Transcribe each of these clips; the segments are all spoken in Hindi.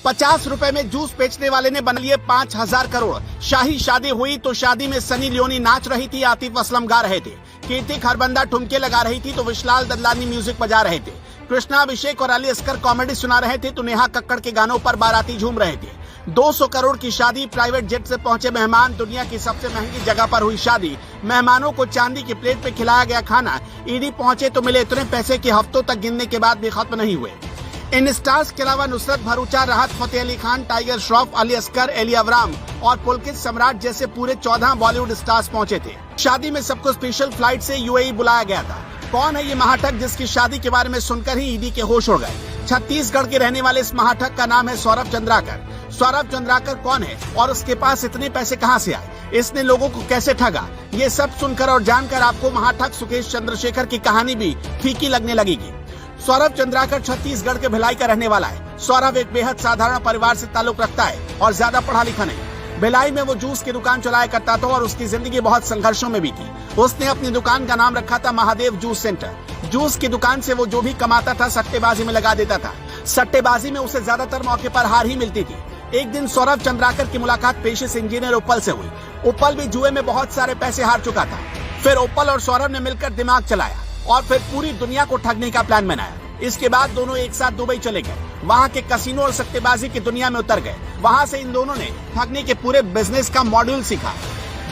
50 रुपए में जूस बेचने वाले ने बना लिए 5000 करोड़। शाही शादी हुई तो शादी में सनी लियोनी नाच रही थी, आतिफ असलम गा रहे थे, कीर्ति खरबंदा ठुमके लगा रही थी तो विशाल ददलानी म्यूजिक बजा रहे थे, कृष्णा अभिषेक और अली असगर कॉमेडी सुना रहे थे तो नेहा कक्कड़ के गानों पर बाराती झूम रहे थे। 200 करोड़ की शादी, प्राइवेट जेट से पहुंचे मेहमान, दुनिया की सबसे महंगी जगह पर हुई शादी, मेहमानों को चांदी की प्लेट पे खिलाया गया खाना, ईडी पहुंचे तो मिले इतने पैसे कि हफ्तों तक गिनने के बाद भी खत्म नहीं हुए। इन स्टार्स के अलावा Nusrat Bharucha, Rahat Fateh Ali Khan, Tiger Shroff, Ali Asgar, Elli AvrRam और पुलकित सम्राट जैसे पूरे 14 बॉलीवुड स्टार्स पहुंचे थे। शादी में सबको स्पेशल फ्लाइट से यूएई बुलाया गया था। कौन है ये महाठग जिसकी शादी के बारे में सुनकर ही ईडी के होश उड़ गए? छत्तीसगढ़ के रहने वाले इस महाठग का नाम है सौरभ चंद्राकर। सौरभ चंद्राकर कौन है और उसके पास इतने पैसे कहां से आए? इसने लोगों को कैसे ठगा? ये सब सुनकर और जानकर आपको महाठग सुकेश चंद्रशेखर की कहानी भी फीकी लगने लगेगी। सौरभ चंद्राकर छत्तीसगढ़ के भिलाई का रहने वाला है। सौरभ एक बेहद साधारण परिवार से ताल्लुक रखता है और ज्यादा पढ़ा लिखा नहीं। भिलाई में वो जूस की दुकान चलाया करता था और उसकी जिंदगी बहुत संघर्षों में बीती। उसने अपनी दुकान का नाम रखा था महादेव जूस सेंटर। जूस की दुकान से वो जो भी कमाता था सट्टेबाजी में लगा देता था। सट्टेबाजी में उसे ज्यादातर मौके पर हार ही मिलती थी। एक दिन सौरभ चंद्राकर की मुलाकात पेशे से इंजीनियर उपल से हुई। उपल भी जुए में बहुत सारे पैसे हार चुका था। फिर उपल और सौरभ ने मिलकर दिमाग चलाया और फिर पूरी दुनिया को ठगने का प्लान बनाया। इसके बाद दोनों एक साथ दुबई चले गए, वहाँ के कसिनो और सट्टेबाजी की दुनिया में उतर गए। वहाँ से इन दोनों ने ठगने के पूरे बिजनेस का मॉड्यूल सीखा।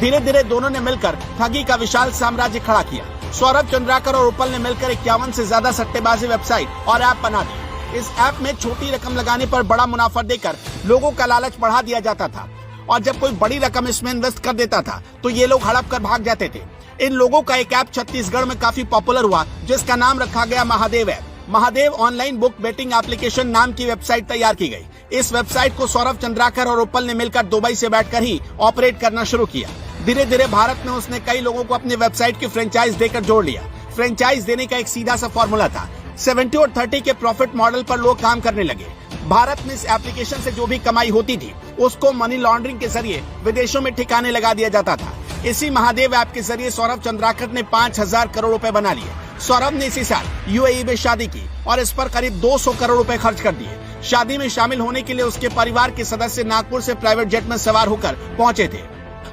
धीरे धीरे दोनों ने मिलकर ठगी का विशाल साम्राज्य खड़ा किया। सौरभ चंद्राकर और उपल ने मिलकर 51 से ज्यादा सट्टेबाजी वेबसाइट और ऐप बना दी। इस ऐप में छोटी रकम लगाने पर बड़ा मुनाफा देकर लोगों का लालच बढ़ा दिया जाता था और जब कोई बड़ी रकम इसमें इन्वेस्ट कर देता था तो ये लोग हड़प कर भाग जाते थे। इन लोगों का एक ऐप छत्तीसगढ़ में काफी पॉपुलर हुआ जिसका नाम रखा गया Mahadev app. Mahadev online book betting application नाम की वेबसाइट तैयार की गई। इस वेबसाइट को सौरभ चंद्राकर और उपल ने मिलकर दुबई से बैठकर ही ऑपरेट करना शुरू किया। धीरे धीरे भारत में उसने कई लोगों को अपनी वेबसाइट की फ्रेंचाइज देकर जोड़ लिया। फ्रेंचाइज देने का एक सीधा सा फॉर्मूला था। 70 और 30 के प्रॉफिट मॉडल पर लोग काम करने लगे। भारत में इस एप्लीकेशन से जो भी कमाई होती थी उसको मनी लॉन्ड्रिंग के जरिए विदेशों में ठिकाने लगा दिया जाता था। इसी महादेव ऐप के जरिए सौरभ चंद्राकर ने 5000 करोड़ रुपए बना लिए। सौरभ ने इसी साल यूएई में शादी की और इस पर करीब 200 करोड़ रुपए खर्च कर दिए। शादी में शामिल होने के लिए उसके परिवार के सदस्य नागपुर से प्राइवेट जेट में सवार होकर पहुंचे थे।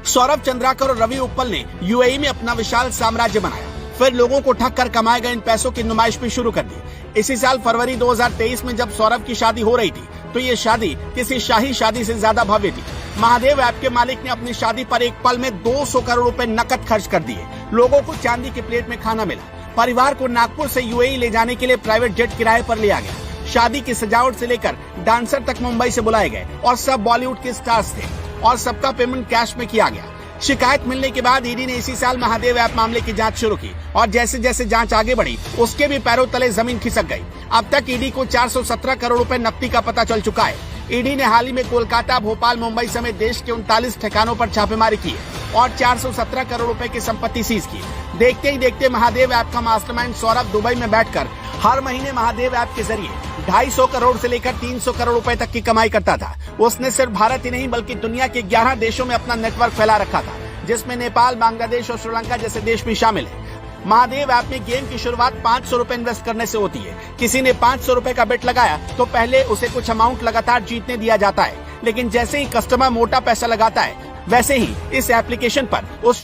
सौरभ चंद्राकर और रवि उपल ने यूएई में अपना विशाल साम्राज्य बनाया। फिर लोगों को ठग कर कमाए गए इन पैसों की नुमाइश भी शुरू कर दी। इसी साल फरवरी 2023 में जब सौरभ की शादी हो रही थी तो ये शादी किसी शाही शादी से ज्यादा भव्य थी। महादेव ऐप के मालिक ने अपनी शादी पर एक पल में 200 करोड़ रुपए नकद खर्च कर दिए। लोगों को चांदी की प्लेट में खाना मिला। परिवार को नागपुर से यूएई ले जाने के लिए प्राइवेट जेट किराए पर लिया गया। शादी की सजावट से लेकर डांसर तक मुंबई से बुलाए गए और सब बॉलीवुड के स्टार्स थे और सबका पेमेंट कैश में किया गया। शिकायत मिलने के बाद ईडी ने इसी साल महादेव ऐप मामले की जांच शुरू की और जैसे जैसे जांच आगे बढ़ी उसके भी पैरों तले जमीन खिसक गई। अब तक ईडी को 417 करोड़ रुपए नकदी का पता चल चुका है। ईडी ने हाल ही में कोलकाता, भोपाल, मुंबई समेत देश के 39 ठिकानों पर छापेमारी की और 417 करोड़ रुपए की संपत्ति सीज की। देखते ही देखते महादेव ऐप का मास्टरमाइंड सौरभ दुबई में बैठकर हर महीने महादेव ऐप के जरिए 250 करोड़ से लेकर 300 करोड़ रुपए तक की कमाई करता था। उसने सिर्फ भारत ही नहीं बल्कि दुनिया के 11 देशों में अपना नेटवर्क फैला रखा था जिसमें नेपाल, बांग्लादेश और श्रीलंका जैसे देश भी शामिल है। महादेव ऐप में गेम की शुरुआत 500 रुपए इन्वेस्ट करने से होती है। किसी ने 500 रुपए का बेट लगाया तो पहले उसे कुछ अमाउंट लगातार जीतने दिया जाता है, लेकिन जैसे ही कस्टमर मोटा पैसा लगाता है वैसे ही इस एप्लीकेशन पर उस